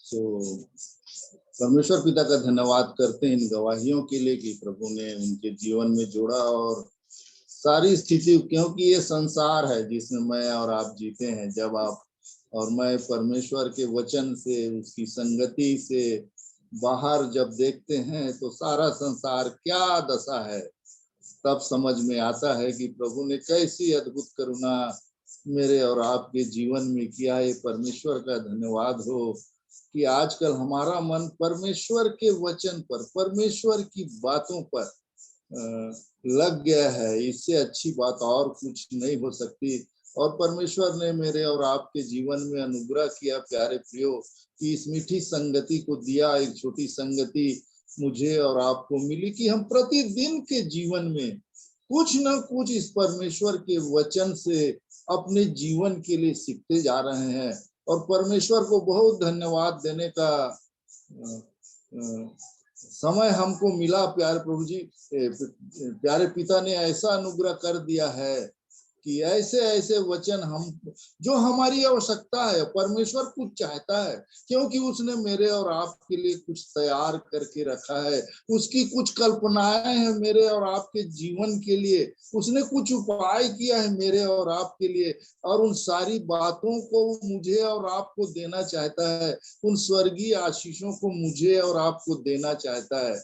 सो परमेश्वर पिता का धन्यवाद करते हैं इन गवाहियों के लिए कि प्रभु ने उनके जीवन में जोड़ा और सारी स्थिति, क्योंकि ये संसार है जिसमें मैं और आप जीते हैं। जब आप और मैं परमेश्वर के वचन से, उसकी संगति से बाहर जब देखते हैं तो सारा संसार क्या दशा है, तब समझ में आता है कि प्रभु ने कैसी अद्भुत करुणा मेरे और आपके जीवन में किया। ये परमेश्वर का धन्यवाद हो कि आजकल हमारा मन परमेश्वर के वचन पर, परमेश्वर की बातों पर लग गया है। इससे अच्छी बात और कुछ नहीं हो सकती। और परमेश्वर ने मेरे और आपके जीवन में अनुग्रह किया प्यारे प्रियो, कि इस मीठी संगति को दिया। एक छोटी संगति मुझे और आपको मिली कि हम प्रतिदिन के जीवन में कुछ न कुछ इस परमेश्वर के वचन से अपने जीवन के लिए सीखते जा रहे हैं। और परमेश्वर को बहुत धन्यवाद देने का समय हमको मिला। प्यारे प्रभु जी, प्यारे पिता ने ऐसा अनुग्रह कर दिया है कि ऐसे ऐसे वचन हम, जो हमारी आवश्यकता है, परमेश्वर कुछ चाहता है, क्योंकि उसने मेरे और आपके लिए कुछ तैयार करके रखा है। उसकी कुछ कल्पनाएं हैं मेरे और आपके जीवन के लिए। उसने कुछ उपाय किया है मेरे और आपके लिए, और उन सारी बातों को मुझे और आपको देना चाहता है। उन स्वर्गीय आशीषों को मुझे और आपको देना चाहता है,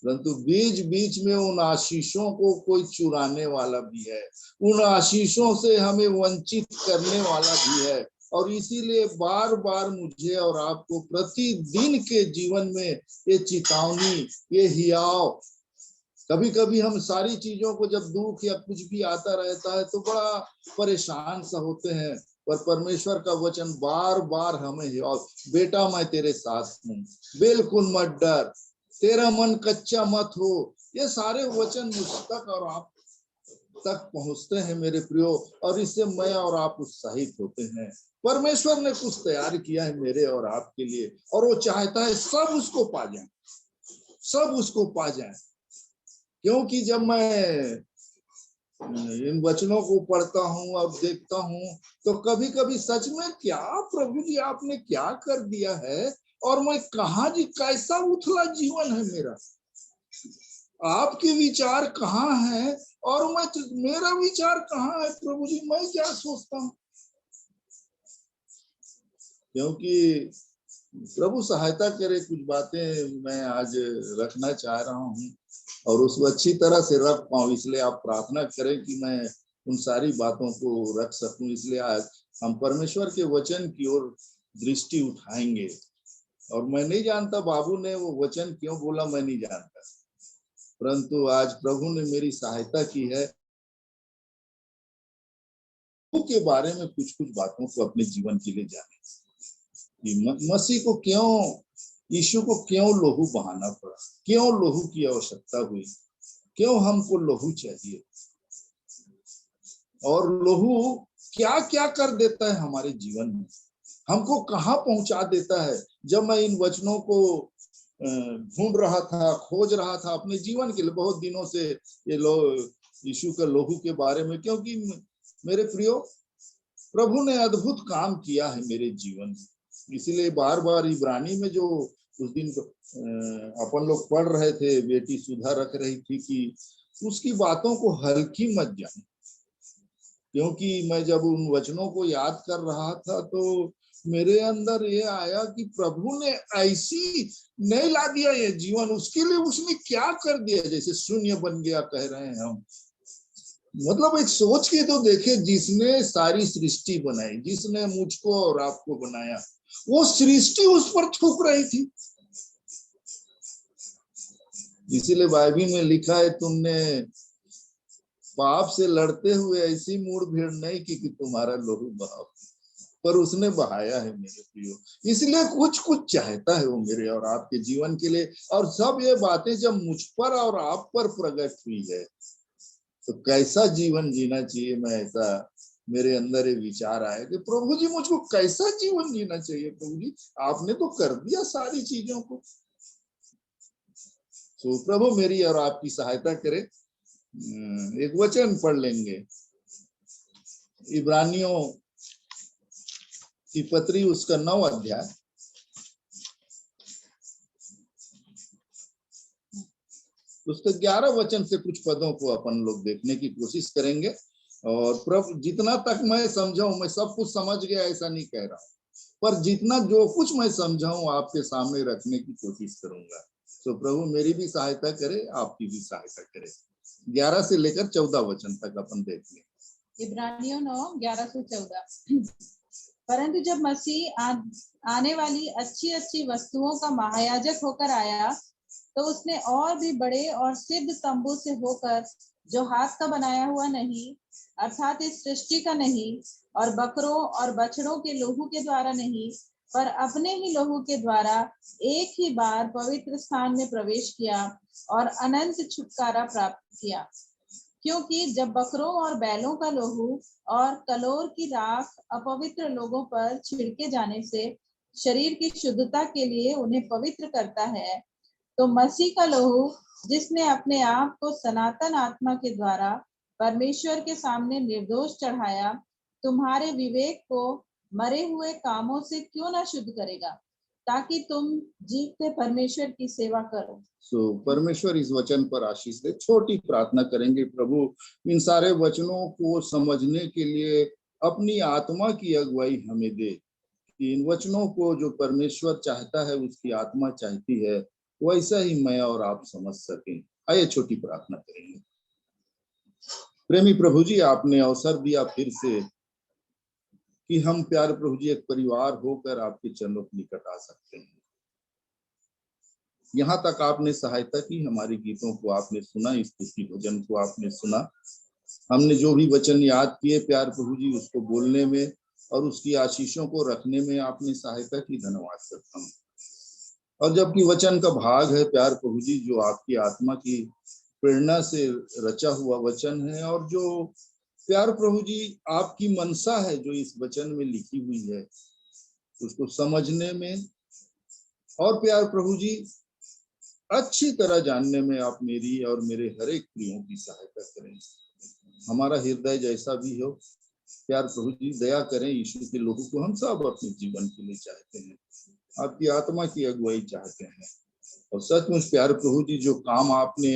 परंतु बीच बीच में उन आशीषों को कोई चुराने वाला भी है, उन आशीषों से हमें वंचित करने वाला भी है। और इसीलिए बार बार मुझे और आपको प्रतिदिन के जीवन में ये चेतावनी, ये हियाव, कभी कभी हम सारी चीजों को, जब दुख या कुछ भी आता रहता है तो बड़ा परेशान सा होते हैं, पर परमेश्वर का वचन बार बार हमें, और बेटा मैं तेरे साथ हूँ, बिल्कुल मत डर, तेरा मन कच्चा मत हो, ये सारे वचन मुझ तक और आप तक पहुंचते हैं मेरे प्रियो। और इससे मैं और आप उत्साहित होते हैं। परमेश्वर ने कुछ तैयार किया है मेरे और आपके लिए, और वो चाहता है सब उसको पा जाए, सब उसको पा जाए। क्योंकि जब मैं इन वचनों को पढ़ता हूँ और देखता हूँ तो कभी कभी सच में, क्या प्रभु जी आपने क्या कर दिया है, और मैं कहाँ जी, कैसा उथला जीवन है मेरा, आपके विचार कहाँ है और मेरा विचार कहाँ है प्रभु जी, मैं क्या सोचता हूँ। क्योंकि प्रभु सहायता करे, कुछ बातें मैं आज रखना चाह रहा हूँ और उसको अच्छी तरह से रख पाऊं, इसलिए आप प्रार्थना करें कि मैं उन सारी बातों को रख सकूं। इसलिए आज हम परमेश्वर के वचन की ओर दृष्टि उठाएंगे। और मैं नहीं जानता बाबू ने वो वचन क्यों बोला, मैं नहीं जानता, परंतु आज प्रभु ने मेरी सहायता की है के बारे में कुछ कुछ बातों को अपने जीवन के लिए जाने, कि मसीह को क्यों, यीशु को क्यों लहू बहाना पड़ा, क्यों लहू की आवश्यकता हुई, क्यों हमको लहू चाहिए, और लहू क्या क्या कर देता है हमारे जीवन में, हमको कहाँ पहुंचा देता है। जब मैं इन वचनों को ढूंढ रहा था, खोज रहा था अपने जीवन के लिए बहुत दिनों से, ये यीशु का लहू के बारे में, क्योंकि मेरे प्रियो, प्रभु ने अद्भुत काम किया है मेरे जीवन में। इसीलिए बार बार इब्रानी में जो उस दिन अपन लोग पढ़ रहे थे, बेटी सुधा रख रही थी कि उसकी बातों को हल्की मत जाने, क्योंकि मैं जब उन वचनों को याद कर रहा था तो मेरे अंदर ये आया कि प्रभु ने ऐसी नहीं ला दिया ये जीवन, उसके लिए उसने क्या कर दिया, जैसे शून्य बन गया कह रहे हैं हम। मतलब एक सोच के तो देखे, जिसने सारी सृष्टि बनाई, जिसने मुझको और आपको बनाया, वो सृष्टि उस पर थूक रही थी। इसीलिए बाइबल में लिखा है, तुमने पाप से लड़ते हुए ऐसी मुठभेड़ नहीं की कि तुम्हारा लहू बहाओ, पर उसने बहाया है मेरे प्रियो। इसलिए कुछ कुछ चाहता है वो मेरे और आपके जीवन के लिए। और सब ये बातें जब मुझ पर और आप पर प्रकट हुई है तो कैसा जीवन जीना चाहिए, मैं ऐसा मेरे अंदर ये विचार आया कि प्रभु जी मुझको कैसा जीवन जीना चाहिए। प्रभु जी आपने तो कर दिया सारी चीजों को। तो प्रभु मेरी और आपकी सहायता करे। एक वचन पढ़ लेंगे, इब्रानियों की पत्री उसका 9 अध्याय उसके 11 वचन से कुछ पदों को अपन लोग देखने की कोशिश करेंगे। और प्रभु जितना तक मैं समझा हूं, मैं सब कुछ समझ गया ऐसा नहीं कह रहा हूं, पर जितना जो कुछ मैं समझा हूं आपके सामने रखने की कोशिश करूंगा। तो प्रभु मेरी भी सहायता करे, आपकी भी सहायता करे। 11 से लेकर 14 वचन तक अपन देखेंगे। इब्रानियों 9:11 से 14। परंतु जब मसीह आने वाली अच्छी अच्छी वस्तुओं का महायाजक होकर आया, तो उसने और भी बड़े और सिद्ध तंबू से होकर, जो हाथ का बनाया हुआ नहीं, अर्थात इस सृष्टि का नहीं, और बकरों और बछड़ों के लहू के द्वारा नहीं, पर अपने ही लहू के द्वारा एक ही बार पवित्र स्थान में प्रवेश किया और अनंत छुटकारा प्राप्त किया। क्योंकि जब बकरों और बैलों का लहू और कलोर की राख अपवित्र लोगों पर छिड़के जाने से शरीर की शुद्धता के लिए उन्हें पवित्र करता है, तो मसीह का लहू, जिसने अपने आप को सनातन आत्मा के द्वारा परमेश्वर के सामने निर्दोष चढ़ाया, तुम्हारे विवेक को मरे हुए कामों से क्यों ना शुद्ध करेगा, ताकि तुम जीवते परमेश्वर की सेवा करो। परमेश्वर इस वचन पर आशीष दे। छोटी प्रार्थना करेंगे। प्रभु इन सारे वचनों को समझने के लिए अपनी आत्मा की अगुवाई हमें दे, कि इन वचनों को जो परमेश्वर चाहता है, उसकी आत्मा चाहती है, वैसा ही मैं और आप समझ सकें। आइए छोटी प्रार्थना करेंगे। प्रेमी प्रभु जी, आपने अवसर दिया फिर से कि हम प्यारे प्रभु जी एक परिवार होकर आपके चरणों के निकट आ सकते हैं। यहाँ तक आपने सहायता की, हमारे गीतों को आपने सुना, स्तुति भजन को आपने सुना, हमने जो भी वचन याद किए प्यारे प्रभु जी, उसको बोलने में और उसकी आशीषों को रखने में आपने सहायता की। धन्यवाद करता हूँ। और जबकि वचन का भाग है प्यारे प्रभु जी, जो आपकी आत्मा की प्रेरणा से रचा हुआ वचन है, और जो प्यारे प्रभु जी आपकी मनसा है जो इस वचन में लिखी हुई है, उसको समझने में और प्यारे प्रभु जी अच्छी तरह जानने में आप मेरी और मेरे हर एक प्रियों की सहायता करें। हमारा हृदय जैसा भी हो प्यारे प्रभु जी, दया करें। यीशु के लोगों को हम सब अपने जीवन के लिए चाहते हैं, आपकी आत्मा की अगुवाई चाहते हैं। और सचमुच प्यारे प्रभु जी, जो काम आपने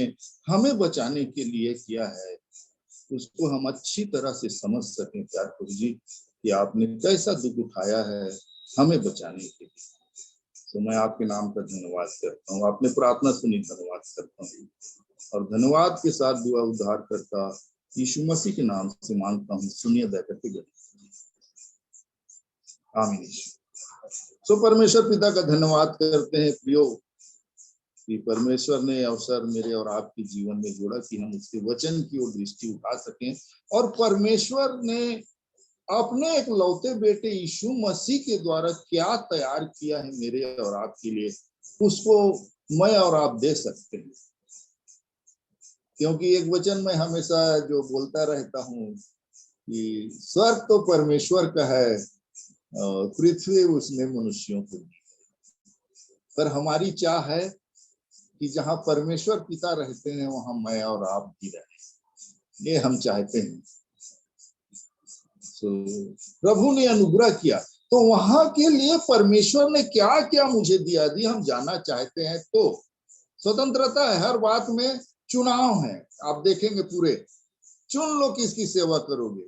हमें बचाने के लिए किया है, उसको हम अच्छी तरह से समझ सकें प्यारे प्रभु जी, कि आपने कैसा दुख उठाया है हमें बचाने के लिए। तो मैं आपके नाम का धन्यवाद करता हूँ। आपने प्रार्थना सुनी, धन्यवाद करता हूँ। और धन्यवाद के साथ दुआ उद्धार करता यीशु मसीह के नाम से मांगता हूँ, सुनिए दया करके। आमीन। सो परमेश्वर पिता का धन्यवाद करते हैं प्रियो, कि परमेश्वर ने अवसर मेरे और आपके जीवन में जोड़ा कि हम उसके वचन की ओर दृष्टि उठा सकें। और परमेश्वर ने अपने एक लौते बेटे यीशु मसीह के द्वारा क्या तैयार किया है मेरे और आपके लिए, उसको मैं और आप दे सकते हैं। क्योंकि एक वचन मैं हमेशा जो बोलता रहता हूँ कि स्वर्ग तो परमेश्वर का है, पृथ्वी उसने मनुष्यों को दी, पर हमारी चाह है कि जहां परमेश्वर पिता रहते हैं वहां मैं और आप भी रहें, ये हम चाहते हैं। प्रभु ने अनुग्रह किया, तो वहां के लिए परमेश्वर ने क्या क्या मुझे दिया दी हम जानना चाहते हैं। तो स्वतंत्रता है, हर बात में चुनाव है। आप देखेंगे पूरे, चुन लो किसकी सेवा करोगे।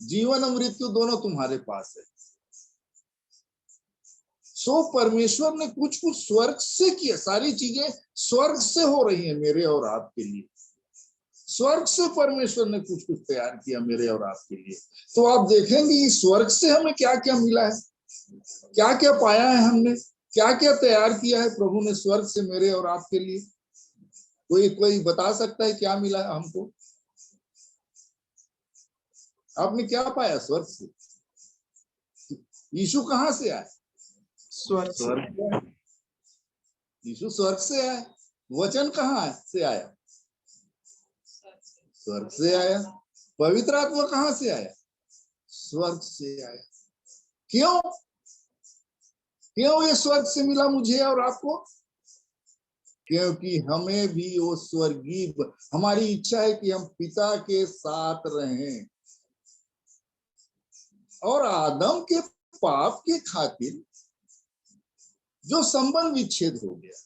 जीवन और मृत्यु दोनों तुम्हारे पास है। सो परमेश्वर ने कुछ कुछ स्वर्ग से किया, सारी चीजें स्वर्ग से हो रही है मेरे और आपके लिए। स्वर्ग से परमेश्वर ने कुछ कुछ तैयार किया मेरे और आपके लिए। तो आप देखेंगे इस स्वर्ग से हमें क्या क्या मिला है, क्या क्या पाया है हमने, क्या क्या तैयार किया है प्रभु ने स्वर्ग से मेरे और आपके लिए। कोई बता सकता है क्या मिला है हमको? आपने क्या पाया स्वर्ग से? यीशु कहाँ से आए? स्वर्ग। यीशु स्वर्ग से आए। वचन कहाँ से आया? स्वर्ग से आया। पवित्र आत्मा कहाँ से आया? स्वर्ग से आया। क्यों ये स्वर्ग से मिला मुझे और आपको? क्योंकि हमें भी वो स्वर्गीय, हमारी इच्छा है कि हम पिता के साथ रहें। और आदम के पाप के खातिर जो संबंध विच्छेद हो गया,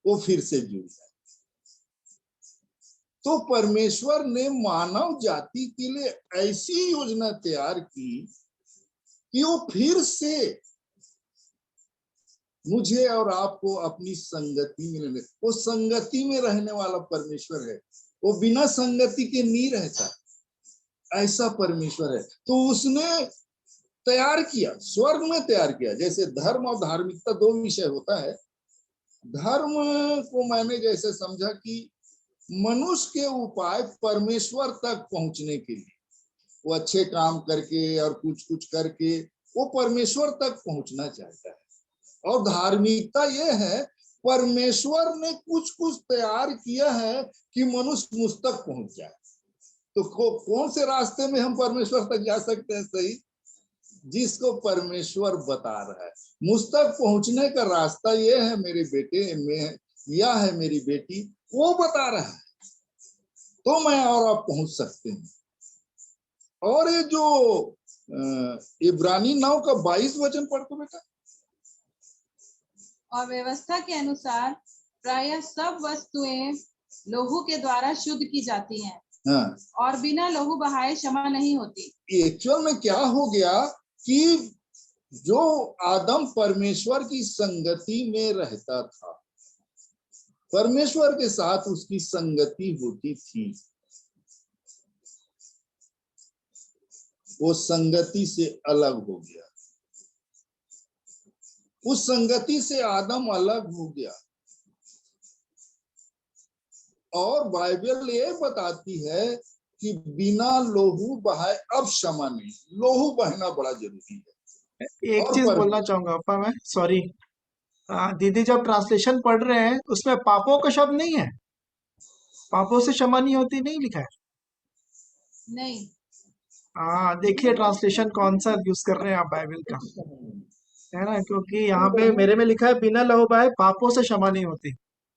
वो फिर से जुड़ जाए। तो परमेश्वर ने मानव जाति के लिए ऐसी योजना तैयार की कि वो फिर से मुझे और आपको अपनी संगति में लेने, वो संगति में रहने वाला परमेश्वर है, वो बिना संगति के नहीं रहता, ऐसा परमेश्वर है। तो उसने तैयार किया, स्वर्ग में तैयार किया। जैसे धर्म और धार्मिकता दो विषय होता है। धर्म को मैंने जैसे समझा कि मनुष्य के उपाय परमेश्वर तक पहुंचने के लिए, वो अच्छे काम करके और कुछ कुछ करके वो परमेश्वर तक पहुंचना चाहता है। और धार्मिकता ये है, परमेश्वर ने कुछ कुछ तैयार किया है कि मनुष्य मुझ तक पहुंच जाए। तो कौन से रास्ते में हम परमेश्वर तक जा सकते हैं? सही, जिसको परमेश्वर बता रहा है। मुझ तक पहुंचने का रास्ता ये है मेरे बेटे में, या है मेरी बेटी, वो बता रहा है, तो मैं और आप पहुंच सकते हैं। और ये जो इब्रानी 9 का 22 वचन पढ़ को बेटा। और व्यवस्था के अनुसार प्रायः सब वस्तुएं लोहू के द्वारा शुद्ध की जाती हैं, हाँ, और बिना लोहू बहाए क्षमा नहीं होती। एक्चुअल में क्या हो गया कि जो आदम परमेश्वर की संगति में रहता था, परमेश्वर के साथ उसकी संगति होती थी, वो संगति से अलग हो गया। उस संगति से आदम अलग हो गया। और बाइबल ये बताती है कि बिना लोहू बहाए अब क्षमा नहीं। लोहू बहना बड़ा जरूरी है। एक और चीज बोलना चाहूंगा अपा, मैं सॉरी, दीदी जब ट्रांसलेशन पढ़ रहे हैं उसमें पापों का शब्द नहीं है, पापों से क्षमा नहीं होती नहीं लिखा है। नहीं, हाँ देखिए ट्रांसलेशन कौन सा यूज कर रहे हैं आप बाइबल का, है ना, क्योंकि यहाँ पे मेरे में लिखा है बिना लहू बहाए पापों से क्षमा नहीं होती।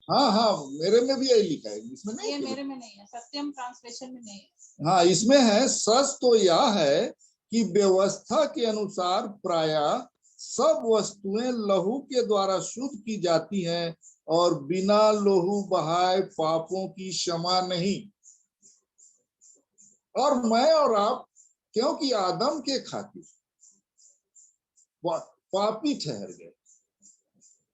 हाँ हाँ, मेरे में भी यही लिखा है, इसमें नहीं ये है। मेरे में नहीं है, सत्यम ट्रांसलेशन में नहीं है। हाँ, इसमें है। सच तो यह है कि व्यवस्था के अनुसार प्रायः सब वस्तुएं लहू के द्वारा शुद्ध की जाती हैं, और बिना लहू बहाए पापों की क्षमा नहीं। और मैं और आप, क्योंकि आदम के खातिर पापी ठहर गए,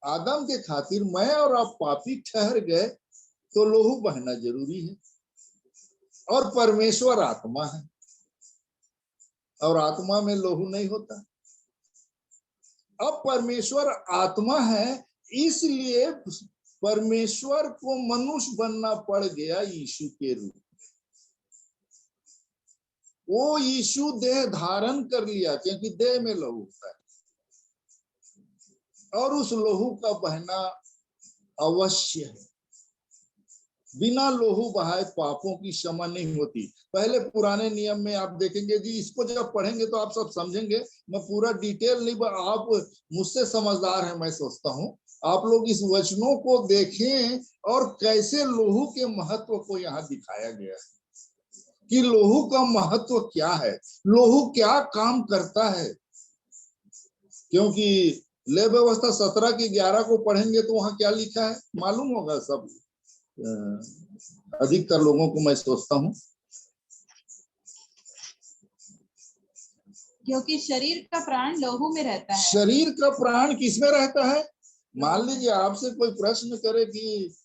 आदम के खातिर मैं और आप पापी ठहर गए, तो लहू बहना जरूरी है। और परमेश्वर आत्मा है, और आत्मा में लहू नहीं होता। अब परमेश्वर आत्मा है, इसलिए परमेश्वर को मनुष्य बनना पड़ गया यीशु के रूप में। वो यीशु देह धारण कर लिया, क्योंकि देह में लहू होता है, और उस लहू का बहना अवश्य है। बिना लोहू बहाए पापों की क्षमा नहीं होती। पहले पुराने नियम में आप देखेंगे जी, इसको जब पढ़ेंगे तो आप सब समझेंगे। मैं पूरा डिटेल नहीं, आप मुझसे समझदार हैं मैं सोचता हूं। आप लोग इस वचनों को देखें और कैसे लोहू के महत्व को यहाँ दिखाया गया है कि लोहू का महत्व क्या है, लोहू क्या काम करता है। क्योंकि ले व्यवस्था 17 की 11 को पढ़ेंगे तो वहां क्या लिखा है मालूम होगा सब अधिकतर लोगों को, मैं सोचता हूं। क्योंकि शरीर का प्राण लोहू में रहता है। शरीर का प्राण किसमें रहता है? मान लीजिए आपसे कोई प्रश्न करे कि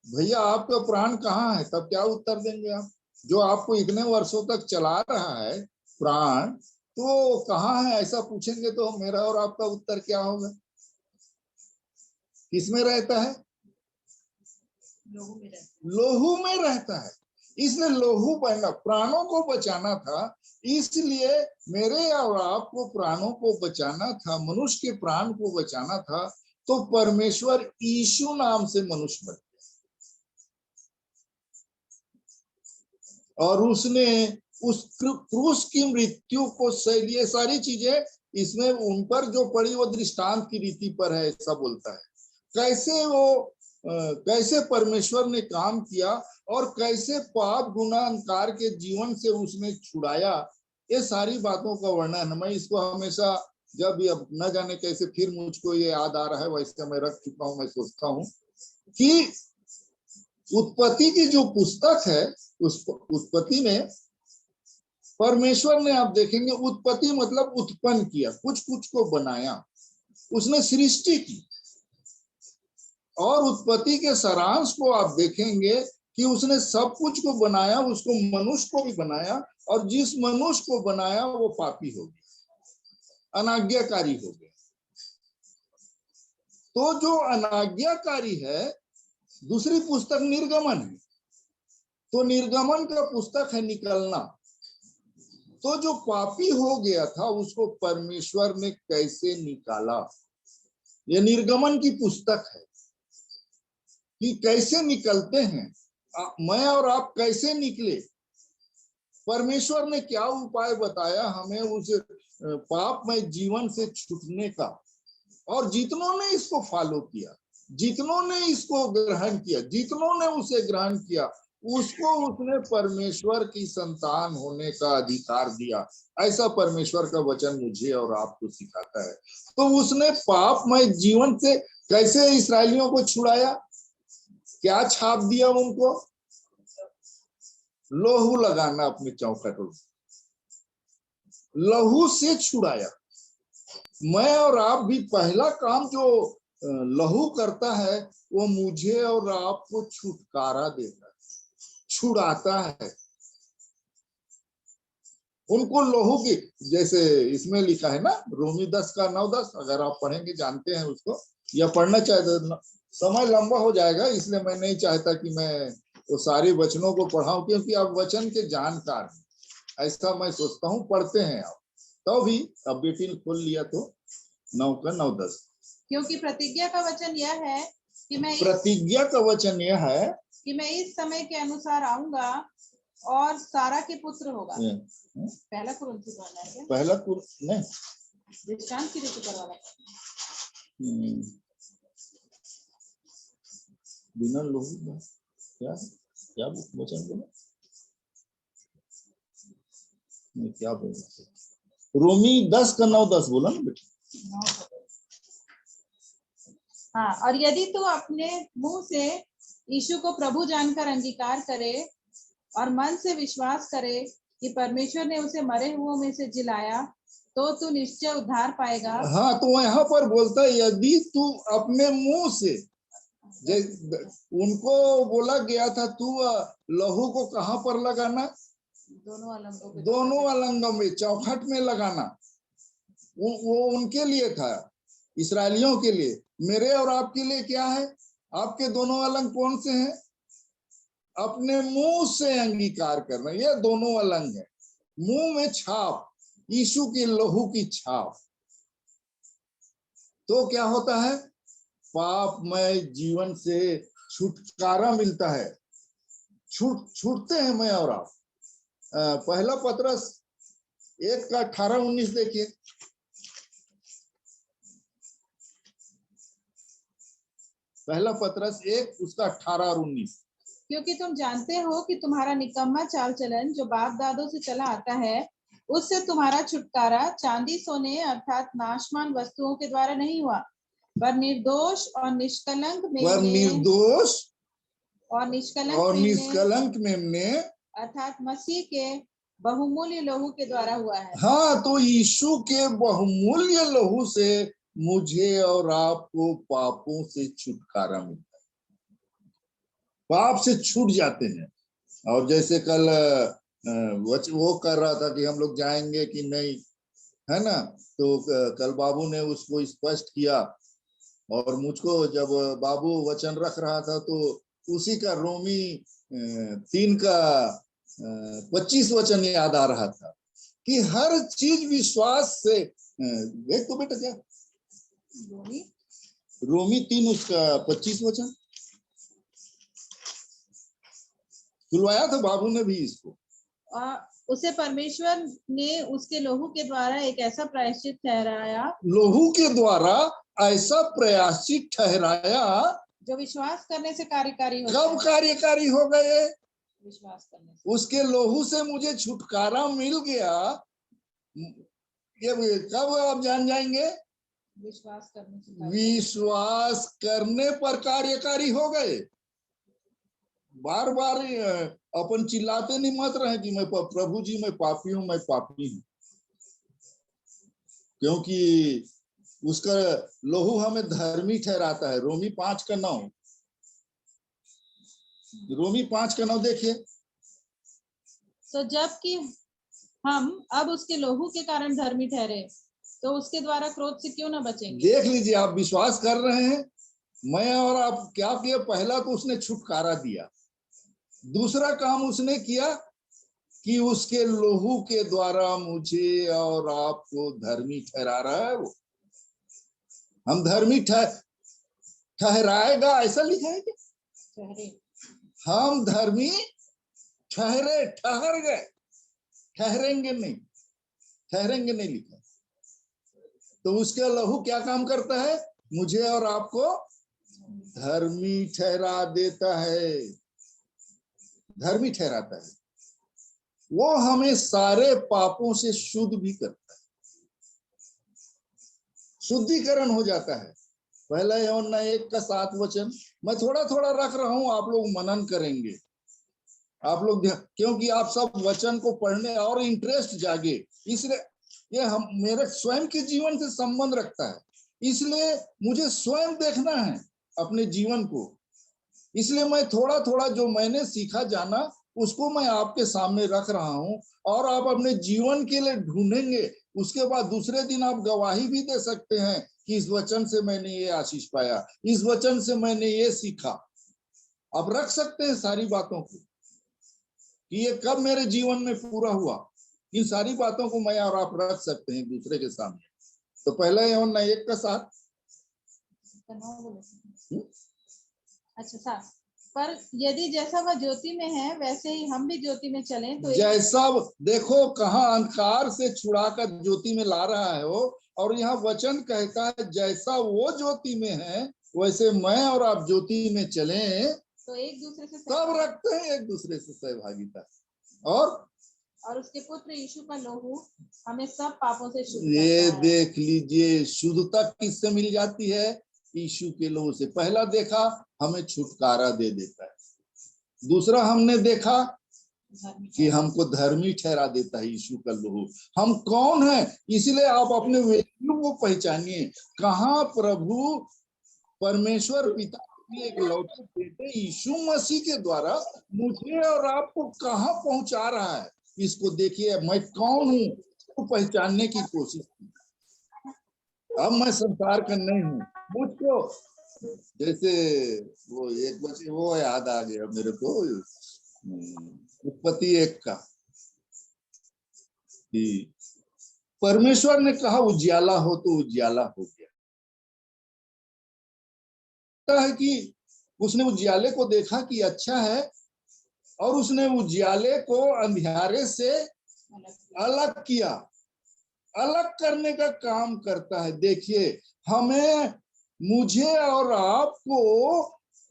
भैया आपका प्राण कहाँ है, तब क्या उत्तर देंगे आप? जो आपको इतने वर्षों तक चला रहा है प्राण, तो कहाँ है ऐसा पूछेंगे तो मेरा और आपका उत्तर क्या होगा? किसमें रहता है? लोहू में रहता है। इसलिए लोहू बहना, प्राणों को बचाना था, इसलिए मेरे और आपको प्राणों को बचाना था, मनुष्य के प्राण को बचाना था, तो परमेश्वर यीशु नाम से मनुष्य बन गया, और उसने उस क्रूस की मृत्यु को सह लिए। सारी चीजें इसमें उन पर जो पड़ी वो दृष्टांत की रीति पर है, ऐसा बोलता है। कैसे परमेश्वर ने काम किया और कैसे पाप गुनाह अंधकार के जीवन से उसने छुड़ाया, ये सारी बातों का वर्णन। मैं इसको हमेशा जब अब न जाने कैसे फिर मुझको ये याद आ रहा है, वैसे मैं रख चुका हूं, मैं सोचता हूं कि उत्पत्ति की जो पुस्तक है, उस उत्पत्ति में परमेश्वर ने, आप देखेंगे, उत्पत्ति मतलब उत्पन्न किया, कुछ कुछ को बनाया, उसने सृष्टि की। और उत्पत्ति के सारांश को आप देखेंगे कि उसने सब कुछ को बनाया, उसको मनुष्य को भी बनाया, और जिस मनुष्य को बनाया वो पापी हो गया, अनाज्ञाकारी हो गया। तो जो अनाज्ञाकारी है, दूसरी पुस्तक निर्गमन है, तो निर्गमन का पुस्तक है निकलना। तो जो पापी हो गया था उसको परमेश्वर ने कैसे निकाला, ये निर्गमन की पुस्तक है कि कैसे निकलते हैं, मैं और आप कैसे निकले। परमेश्वर ने क्या उपाय बताया हमें उस पापमय जीवन से छूटने का, और जितनों ने इसको फॉलो किया, जितनों ने इसको ग्रहण किया, जितनों ने उसे ग्रहण किया, उसको उसने परमेश्वर की संतान होने का अधिकार दिया। ऐसा परमेश्वर का वचन मुझे और आपको सिखाता है। तो उसने पापमय जीवन से कैसे इस्राएलियों को छुड़ाया, क्या छाप दिया उनको? लहू लगाना अपने चौखटों, लहू से छुड़ाया। मैं और आप भी पहला काम जो लहू करता है वो मुझे और आपको छुटकारा देता है, छुड़ाता है। उनको लहू की, जैसे इसमें लिखा है ना, रोमी 10 का 9-10, अगर आप पढ़ेंगे जानते हैं उसको, या पढ़ना चाहते तो समय लंबा हो जाएगा, इसलिए मैं नहीं चाहता कि मैं वो सारे वचनों को पढ़ाऊं, क्योंकि आप वचन के जानकार हैं, ऐसा मैं सोचता हूँ। पढ़ते हैं आप तो भी, अब बेटी ने खोल लिया तो 9 का 9-10। क्योंकि प्रतिज्ञा का वचन यह है कि प्रतिज्ञा का वचन यह है कि मैं इस समय के अनुसार आऊंगा और सारा के पुत्र होगा। पहला कुरिन्थियों पढ़ना है क्या? पहला नहीं, दृष्टांत की रीति करवाना है। बिना लोहू क्या क्या वचन बोला, क्या बोला? रोमी 10 का 9-10 बोला ना बेटा। हाँ, और यदि तू अपने मुंह से यीशु को प्रभु जानकर अंगीकार करे और मन से विश्वास करे कि परमेश्वर ने उसे मरे हुओं में से जिलाया, तो तू निश्चय उद्धार पाएगा। हाँ, तो यहाँ पर बोलता है यदि तू अपने मुंह से, उनको बोला गया था तू लहू को कहाँ पर लगाना? दोनों अलंगों में, चौखट में लगाना। वो उनके लिए था, इस्राएलियों के लिए। मेरे और आपके लिए क्या है? आपके दोनों अलंग कौन से हैं? अपने मुंह से अंगीकार करना, ये दोनों अलंग है। मुंह में छाप, यीशु के लहू की छाप। तो क्या होता है? पापमय जीवन से छुटकारा मिलता है, छूटते हैं मैं और आप। पहला पतरस 1 का 18-19 देखिए। पहला पतरस 1 उसका 18 और 19। क्योंकि तुम जानते हो कि तुम्हारा निकम्मा चाल चलन जो बाप दादों से चला आता है, उससे तुम्हारा छुटकारा चांदी सोने अर्थात नाशमान वस्तुओं के द्वारा नहीं हुआ, पर निर्दोष और निष्कलंक मेमने अर्थात मसीह के बहुमूल्य लहू के द्वारा हुआ है। हाँ, तो यीशु के बहुमूल्य लहू से मुझे और आपको पापों से छुटकारा मिलता है, पाप से छूट जाते हैं। और जैसे कल वो कर रहा था कि हम लोग जाएंगे कि नहीं, है ना, तो कल बाबू ने उसको स्पष्ट किया, और मुझको जब बाबू वचन रख रहा था तो उसी का रोमी 3 का 25 वचन याद आ रहा था कि हर चीज विश्वास से। देख तो बेटा क्या रोमी 3 उसका 25 वचन खुलवाया था बाबू ने भी इसको। उसे परमेश्वर ने उसके लहू के द्वारा एक ऐसा प्रायश्चित ठहराया, लहू के द्वारा ऐसा प्रायश्चित ठहराया जो विश्वास करने से कार्यकारी हो। कब कार्यकारी हो गए? विश्वास करने से। उसके लहू से मुझे छुटकारा मिल गया। ये कब आप जान जाएंगे? विश्वास करने से विश्वास करने पर कार्यकारी हो गए। बार बार अपन चिल्लाते नहीं मत रहे कि मैं प्रभु जी मैं पापी हूं, मैं पापी हूं, क्योंकि उसका लहू हमें धर्मी ठहराता है। रोमी 5:9, रोमी 5:9 देखिए। तो जबकि हम अब उसके लहू के कारण धर्मी ठहरे, तो उसके द्वारा क्रोध से क्यों न बचेंगे। देख लीजिए, आप विश्वास कर रहे हैं, मैं और आप क्या किए? पहला तो उसने छुटकारा दिया, दूसरा काम उसने किया कि उसके लहू के द्वारा मुझे और आपको धर्मी ठहरा रहा है। वो हम धर्मी ठहराएगा, ऐसा लिखा है कि ठहरे, हम धर्मी ठहरे, ठहर गए, ठहरेंगे नहीं, ठहरेंगे नहीं लिखा। तो उसका लहू क्या काम करता है? मुझे और आपको धर्मी ठहरा देता है, धर्मी ठहराता है। वो हमें सारे पापों से शुद्ध भी करता है, शुद्धिकरण हो जाता है। पहला यूहन्ना 1:7 मैं थोड़ा थोड़ा रख रहा हूं, आप लोग मनन करेंगे, आप लोग, क्योंकि आप सब वचन को पढ़ने और इंटरेस्ट जागे, इसलिए ये हम मेरे स्वयं के जीवन से संबंध रखता है, इसलिए मुझे स्वयं देखना है अपने जीवन को। इसलिए मैं थोड़ा थोड़ा जो मैंने सीखा जाना उसको मैं आपके सामने रख रहा हूं, और आप अपने जीवन के लिए ढूंढेंगे। उसके बाद दूसरे दिन आप गवाही भी दे सकते हैं कि इस वचन से मैंने ये आशीष पाया, इस वचन से मैंने ये सीखा। आप रख सकते हैं सारी बातों को कि ये कब मेरे जीवन में पूरा हुआ। इन सारी बातों को मैं और आप रख सकते हैं दूसरे के सामने। तो पहला यूहन्ना 1:7। अच्छा 7, पर यदि जैसा वह ज्योति में है वैसे ही हम भी ज्योति में चलें तो जैसा, देखो कहाँ अंधकार से छुड़ाकर ज्योति में ला रहा है वो, और यहाँ वचन कहता है जैसा वो ज्योति में है वैसे मैं और आप ज्योति में चलें, तो एक दूसरे से तब रखते हैं एक दूसरे से सहभागिता। और उसके पुत्र यीशु का लहू हमें सब पापों से शुद्ध ये करता है। देख लीजिए, शुद्धता किससे मिल जाती है? यीशु के लहू से। पहला देखा, हमें छुटकारा दे देता है। दूसरा हमने देखा कि हमको धर्मी ठहरा देता है यीशु का लहू। हम कौन है? इसलिए आप अपने वैल्यू को पहचानिए। कहाँ प्रभु परमेश्वर पिता एक लौटे बेटे यीशु मसीह के द्वारा मुझे और आपको कहाँ पहुंचा रहा है, इसको देखिए। मैं कौन हूँ तो पहचानने की कोशिश की। अब मैं संसार का नहीं हूँ, मुझको जैसे वो एक बच्चे वो याद आ गया मेरे को, उत्पत्ति 1 का, कि परमेश्वर ने कहा उजियाला हो तो उजियाला हो गया। है कि उसने उजियाले को देखा कि अच्छा है, और उसने उजियाले को अंधियारे से अलग किया। अलग करने का काम करता है। देखिए, हमें, मुझे और आपको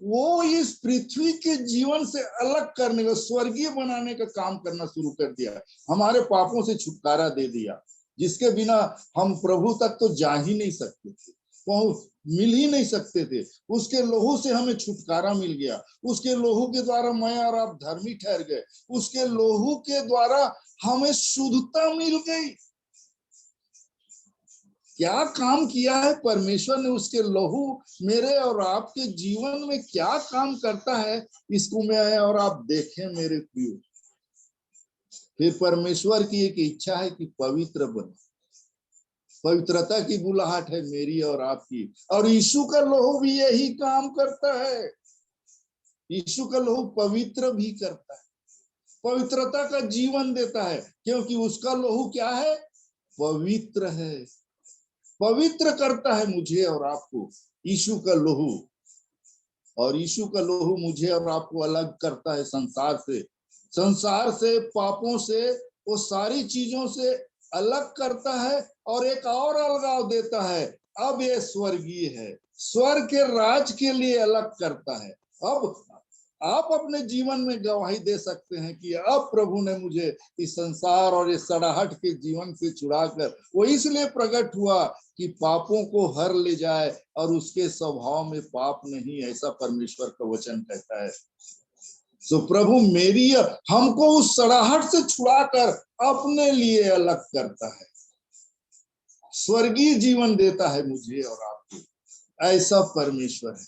वो इस पृथ्वी के जीवन से अलग करने का, स्वर्गीय बनाने का काम करना शुरू कर दिया। हमारे पापों से छुटकारा दे दिया, जिसके बिना हम प्रभु तक तो जा ही नहीं सकते थे, मिल ही नहीं सकते थे। उसके लहू से हमें छुटकारा मिल गया। उसके लहू के द्वारा मैं और आप धर्मी ठहर गए। उसके लहू के द्वारा हमें शुद्धता मिल गई। क्या काम किया है परमेश्वर ने? उसके लहू मेरे और आपके जीवन में क्या काम करता है, इसको मैं और आप देखें मेरे प्रियो। फिर परमेश्वर की एक इच्छा है कि पवित्र बने। पवित्रता की बुलाहट है मेरी और आपकी, और यीशु का लहू भी यही काम करता है। यीशु का लहू पवित्र भी करता है, पवित्रता का जीवन देता है, क्योंकि उसका लहू क्या है? पवित्र है, पवित्र करता है मुझे और आपको यीशु का लहू। और यीशु का लहू मुझे और आपको अलग करता है संसार से, संसार से, पापों से, वो सारी चीजों से अलग करता है, और एक और अलगाव देता है। अब ये स्वर्गीय है, स्वर्ग के राज के लिए अलग करता है। अब आप अपने जीवन में गवाही दे सकते हैं कि अब प्रभु ने मुझे इस संसार और इस सड़ाहट के जीवन से छुड़ाकर, वो इसलिए प्रकट हुआ कि पापों को हर ले जाए, और उसके स्वभाव में पाप नहीं, ऐसा परमेश्वर का वचन कहता है। सो प्रभु मेरी हमको उस सड़ाहट से छुड़ाकर अपने लिए अलग करता है, स्वर्गीय जीवन देता है मुझे और आपको। ऐसा परमेश्वर है।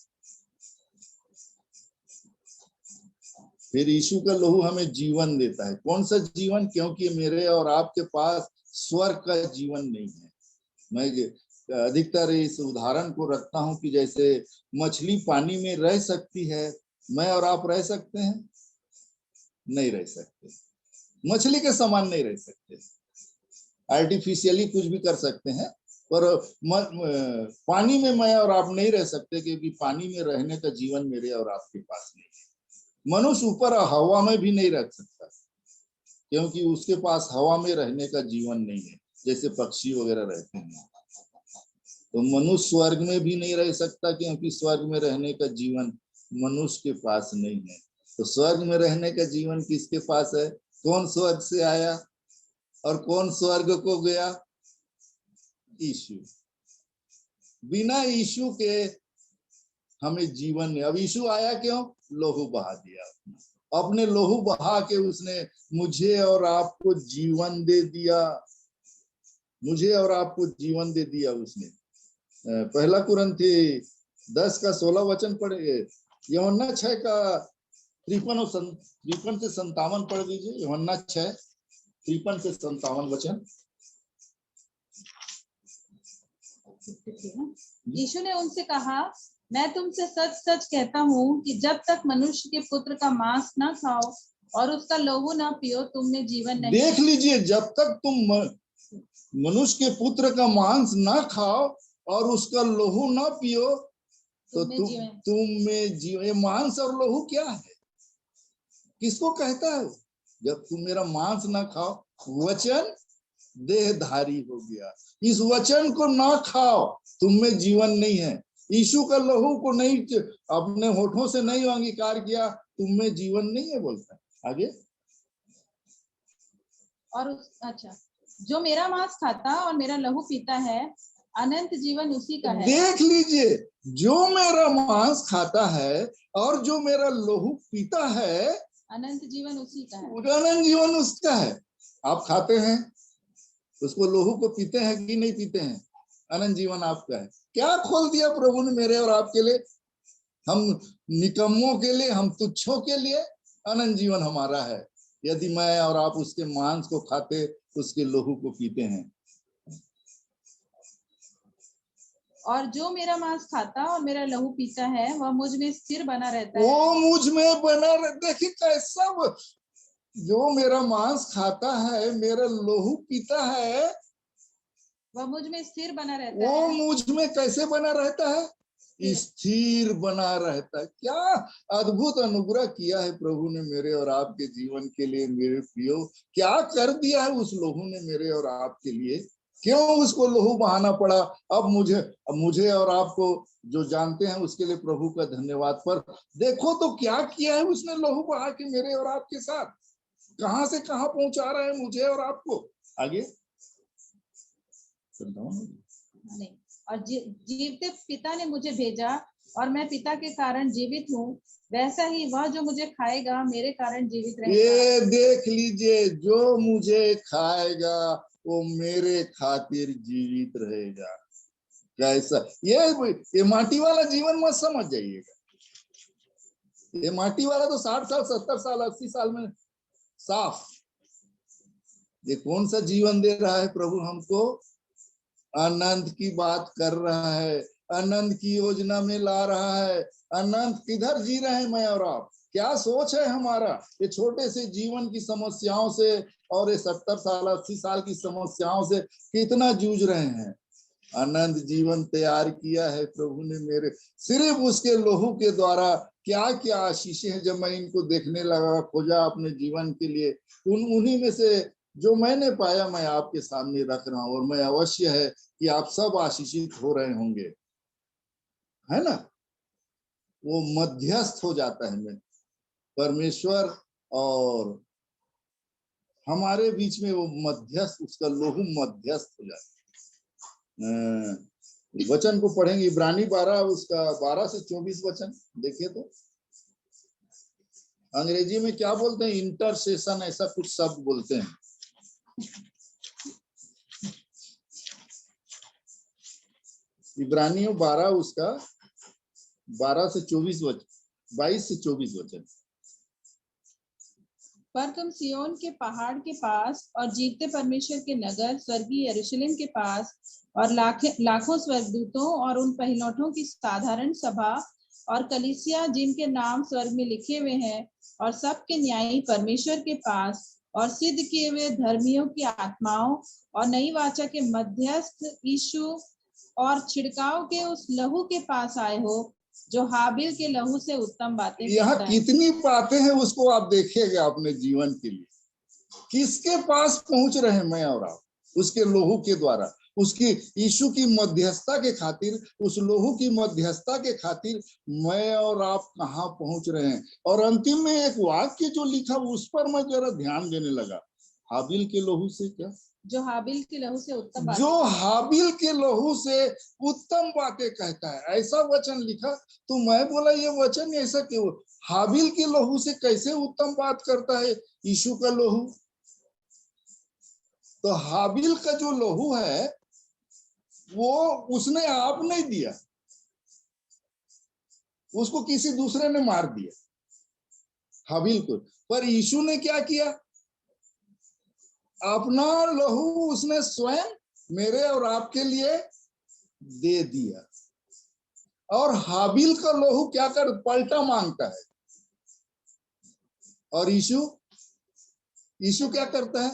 फिर यीशु का लहू हमें जीवन देता है। कौन सा जीवन? क्योंकि मेरे और आपके पास स्वर्ग का जीवन नहीं है। मैं अधिकतर इस उदाहरण को रखता हूं कि जैसे मछली पानी में रह सकती है, मैं और आप रह सकते हैं? नहीं रह सकते। मछली के समान नहीं रह सकते। आर्टिफिशियली कुछ भी कर सकते हैं, पर पानी में मैं और आप नहीं रह सकते, क्योंकि पानी में रहने का जीवन मेरे और आपके पास नहीं है। मनुष्य ऊपर हवा में भी नहीं रह सकता, क्योंकि उसके पास हवा में रहने का जीवन नहीं है, जैसे पक्षी वगैरह रहते हैं। तो मनुष्य स्वर्ग में भी नहीं रह सकता, क्योंकि स्वर्ग में रहने का जीवन मनुष्य के पास नहीं है। तो स्वर्ग में रहने का जीवन किसके पास है? कौन स्वर्ग से आया और कौन स्वर्ग को गया? यीशु। बिना यीशु के हमें जीवन नहीं। अब यीशु आया क्यों? लहू बहा दिया, अपने लहू बहा के उसने मुझे और आपको जीवन दे दिया। मुझे और आपको जीवन दे दिया उसने। पहला कुरिन्थी 10 का 16 वचन पढ़े, यूहन्ना 6 का 53 से 57 पढ़ दीजिए। यूहन्ना 6 53 से 57 वचन। यीशु ने उनसे कहा, मैं तुमसे सच सच कहता हूँ कि जब तक मनुष्य के पुत्र का मांस न खाओ और उसका लहू न पियो, तुम में जीवन नहीं। देख लीजिए, जब तक तुम मनुष्य के पुत्र का मांस न खाओ और उसका लहू न पियो, तो तुम में जीवन। ये मांस और लहू क्या है? किसको कहता है? जब तुम मेरा मांस ना खाओ, वचन देहधारी हो गया। इस वचन को ना खाओ, तुम में जीवन नहीं है। यीशु का लहू को नहीं, अपने होठों से नहीं अंगीकार किया, तुम में जीवन नहीं है, बोलता है। आगे। और अच्छा, जो मेरा मांस खाता और मेरा लहू पीता है, अनंत जीवन उसी का है। देख लीजिए, जो मेरा मांस खाता है और जो मेरा लहू पीता है, अनंत जीवन उसी का है। अनंत जीवन उसका है। आप खाते हैं उसको, लहू को पीते हैं कि नहीं पीते हैं? अनंत जीवन आपका है। क्या खोल दिया प्रभु ने मेरे और आपके लिए, हम निकम्मों के लिए, हम तुच्छों के लिए। अनंत जीवन हमारा है यदि मैं और आप उसके मांस को खाते, उसके लहू को पीते हैं। और जो मेरा मांस खाता और मेरा लहू पीता है, वह मुझ में स्थिर बना रहता है। वो मुझ में बना देखिए कैसा, जो मेरा मांस खाता है, मेरा लहू पीता है, वह मुझ में स्थिर बना रहता वो है। मुझ में कैसे बना रहता है? स्थिर बना रहता है। क्या अद्भुत अनुग्रह किया है प्रभु ने मेरे और आपके जीवन के लिए। मेरे प्रियो, क्या कर दिया है उस लहू ने मेरे और आपके लिए। क्यों उसको लहू बहाना पड़ा? अब मुझे और आपको जो जानते हैं उसके लिए प्रभु का धन्यवाद। पर देखो तो क्या किया है उसने लहू बहा के मेरे और आपके साथ, कहां से कहां पहुंचा रहा है मुझे और आपको। आगे नहीं, और जीवते पिता ने मुझे भेजा और मैं पिता के कारण जीवित हूँ, वैसा ही वह जो मुझे खाएगा मेरे कारण जीवित रहेगा। ये देख लीजिए, जो मुझे खाएगा वो मेरे खातिर जीवित रहेगा। कैसा ये माटी वाला जीवन मत समझ जाइएगा। ये माटी वाला तो 60 साल 70 साल 80 साल में साफ। ये कौन सा जीवन दे रहा है प्रभु हमको? अनंत की बात कर रहा है, अनंत की योजना में ला रहा है। अनंत किधर जी रहे हैं मैं और आप? क्या सोच है हमारा? ये छोटे से जीवन की समस्याओं से और ये 70 साल 80 साल की समस्याओं से कितना जूझ रहे हैं। अनंत जीवन तैयार किया है प्रभु ने मेरे, सिर्फ उसके लहू के द्वारा। क्या क्या आशीषें हैं जब मैं इनको देखने लगा, खोजा अपने जीवन के लिए, उन्हीं में से जो मैंने पाया मैं आपके सामने रख रहा हूं। और मैं अवश्य है कि आप सब आशीषित हो रहे होंगे, है ना? वो मध्यस्थ हो जाता है। मैं परमेश्वर और हमारे बीच में वो मध्यस्थ, उसका लोहू मध्यस्थ हो जाता है। वचन को पढ़ेंगे, इब्रानी 12 उसका 12 से 24 वचन देखिए तो अंग्रेजी में क्या बोलते हैं, इंटरसेशन ऐसा कुछ शब्द बोलते हैं। इब्रानियों 12 उसका 12 से 24 वचन, 22 से 24 वचन। पर तुम सियोन के पहाड़ के पास और जीवते परमेश्वर के नगर स्वर्गीय यरूशलेम के पास और लाखों स्वर्गदूतों और उन पहिलौठों की साधारण सभा और कलीसिया जिनके नाम स्वर्ग में लिखे हुए हैं और सबके न्यायी परमेश्वर के पास और सिद्ध किए हुए धर्मियों की आत्माओं और नई वाचा के मध्यस्थ यीशु और छिड़काव के उस लहू के पास आए हो जो हाबिल के लहू से उत्तम बातें यहाँ कहता है। कितनी बातें हैं उसको आप देखिएगा अपने जीवन के लिए, किसके पास पहुंच रहे हैं मैं और आप, उसके लोहू के द्वारा, उसकी यीशु की मध्यस्थता के खातिर, उस लोहू की मध्यस्थता के खातिर मैं और आप कहाँ पहुंच रहे हैं। और अंतिम में एक वाक्य जो लिखा उस पर मैं जरा ध्यान देने लगा, हाबिल के लोहू से क्या, जो हाबिल के लहू से उत्तम बातें, जो हाबिल के लहू से उत्तम बातें कहता है, ऐसा वचन लिखा। तो मैं बोला ये वचन ऐसा क्यों, हाबिल के लहू से कैसे उत्तम बात करता है यीशु का लहू। तो हाबिल का जो लहू है वो उसने आप नहीं दिया, उसको किसी दूसरे ने मार दिया हाबिल को। पर यीशु ने क्या किया, अपना लहू उसने स्वयं मेरे और आपके लिए दे दिया। और हाबिल का लहू क्या कर, पलटा मांगता है। और यीशु क्या करता है,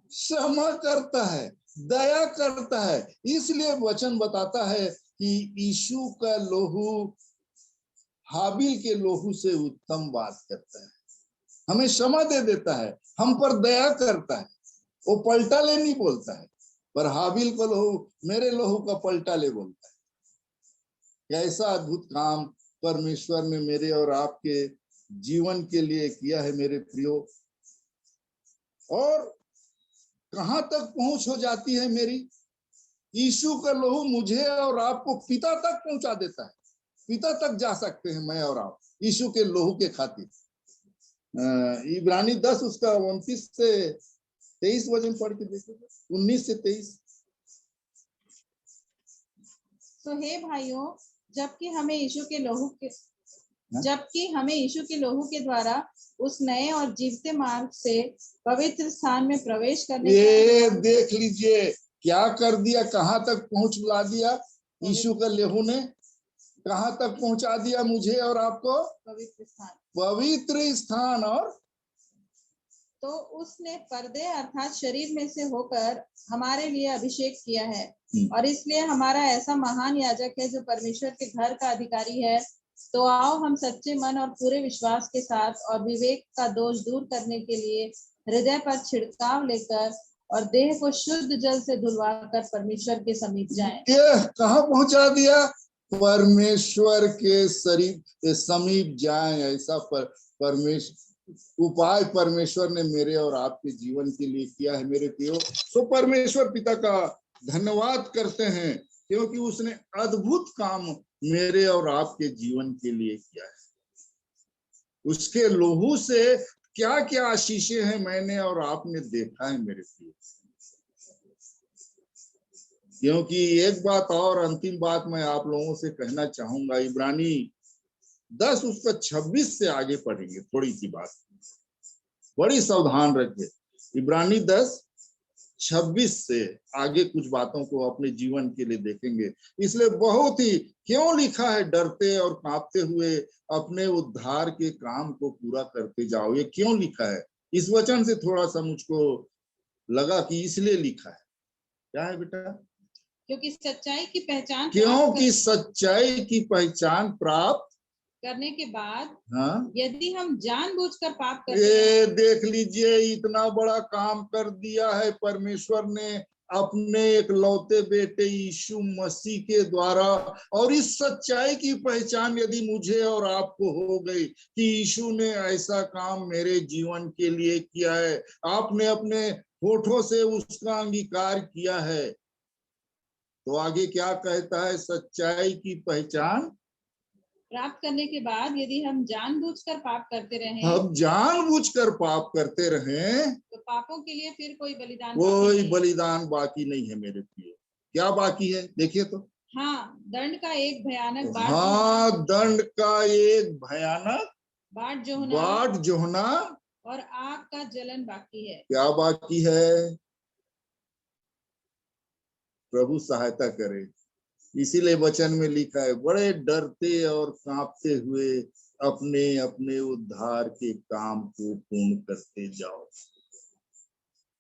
क्षमा करता है, दया करता है। इसलिए वचन बताता है कि यीशु का लोहू हाबिल के लोहू से उत्तम बात करता है, हमें क्षमा दे देता है, हम पर दया करता है। वो पलटा ले नहीं बोलता है, पर हाबिल को लोहू मेरे लोहू का पलटा ले बोलता है। कैसा अद्भुत काम परमेश्वर ने मेरे और आपके जीवन के लिए किया है मेरे प्रियो। और कहां तक पहुंच हो जाती है मेरी, यीशु का लहू मुझे और आपको पिता तक पहुंचा देता है। पिता तक जा सकते हैं मैं और आप यीशु के लहू के खातिर। इब्रानी 10 उसका 29 से 23 वचन पढ़ के देखिए, 19 से 23। तो हे भाइयों, जबकि हमें यीशु के लहू के द्वारा उस नए और जीवते मार्ग से पवित्र स्थान में प्रवेश करने ये देख लीजिए क्या कर दिया, कहां तक पहुंचा दिया यीशु का लहू ने, कहां तक पहुंचा दिया मुझे और आपको, पवित्र स्थान। और तो उसने पर्दे अर्थात शरीर में से होकर हमारे लिए अभिषेक किया है, और इसलिए हमारा ऐसा महान याजक है जो परमेश्वर के घर का अधिकारी है। तो आओ हम सच्चे मन और पूरे विश्वास के साथ और विवेक का दोष दूर करने के लिए हृदय पर छिड़काव लेकर और देह को शुद्ध जल से धुलवाकर परमेश्वर के समीप जाएं। ये कहाँ पहुंचा दिया, परमेश्वर के शरीर के समीप जाएं। ऐसा उपाय परमेश्वर ने मेरे और आपके जीवन के लिए किया है मेरे प्रियो। तो परमेश्वर पिता का धन्यवाद करते हैं क्योंकि उसने अद्भुत काम मेरे और आपके जीवन के लिए किया है। उसके लोहू से क्या क्या आशीषें हैं मैंने और आपने देखा है मेरे प्रियो। क्योंकि एक बात और अंतिम बात मैं आप लोगों से कहना चाहूंगा, इब्रानी 10 उसका 26 से आगे पढ़ेंगे, थोड़ी सी बात बड़ी सावधान रखिए। इब्रानी 10:26 से आगे कुछ बातों को अपने जीवन के लिए देखेंगे। इसलिए बहुत ही क्यों लिखा है, डरते और कांपते हुए अपने उद्धार के काम को पूरा करते जाओ। ये क्यों लिखा है, इस वचन से थोड़ा सा मुझको लगा कि इसलिए लिखा है। क्या है बेटा, क्योंकि सच्चाई की पहचान प्राप्त करने के बाद, हाँ, यदि हम जानबूझकर पाप करते ये देख लीजिए इतना बड़ा काम कर दिया है परमेश्वर ने अपने एकलौते बेटे यीशु मसीह के द्वारा। और इस सच्चाई की पहचान यदि मुझे और आपको हो गई कि यीशु ने ऐसा काम मेरे जीवन के लिए किया है, आपने अपने होठों से उसका अंगीकार किया है, तो आगे क्या कहता है? सच्चाई की पहचान प्राप्त करने के बाद यदि हम जानबूझकर पाप करते रहें, हम जानबूझकर पाप करते रहें, तो पापों के लिए फिर कोई बलिदान कोई बाकी नहीं। बलिदान बाकी नहीं है मेरे प्रिय। क्या बाकी है? देखिए तो। हाँ, दंड का एक भयानक हाँ, दंड का एक भयानक बाट जो होना बाट जोहना और आग का जलन बाकी है। क्या बाकी है? प्रभु सहायता करे। इसीलिए वचन में लिखा है, बड़े डरते और कांपते हुए अपने अपने उद्धार के काम को पूर्ण करते जाओ।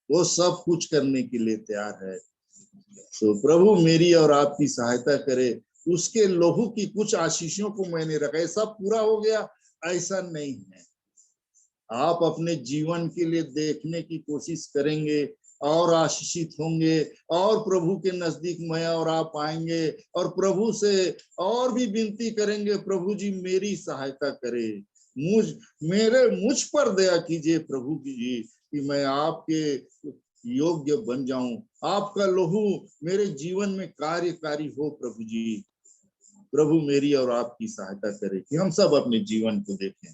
वो सब कुछ करने के लिए तैयार है। तो प्रभु मेरी और आपकी सहायता करे। उसके लहू की कुछ आशीषों को मैंने रखा, सब पूरा हो गया ऐसा नहीं है। आप अपने जीवन के लिए देखने की कोशिश करेंगे और आशीषित होंगे, और प्रभु के नजदीक मैं और आप आएंगे और प्रभु से और भी विनती करेंगे, प्रभु जी मेरी सहायता करे, मुझ पर दया कीजिए प्रभु जी, कि मैं आपके योग्य बन जाऊं, आपका लहू मेरे जीवन में कार्यकारी हो। प्रभु जी, प्रभु मेरी और आपकी सहायता करे कि हम सब अपने जीवन को देखें।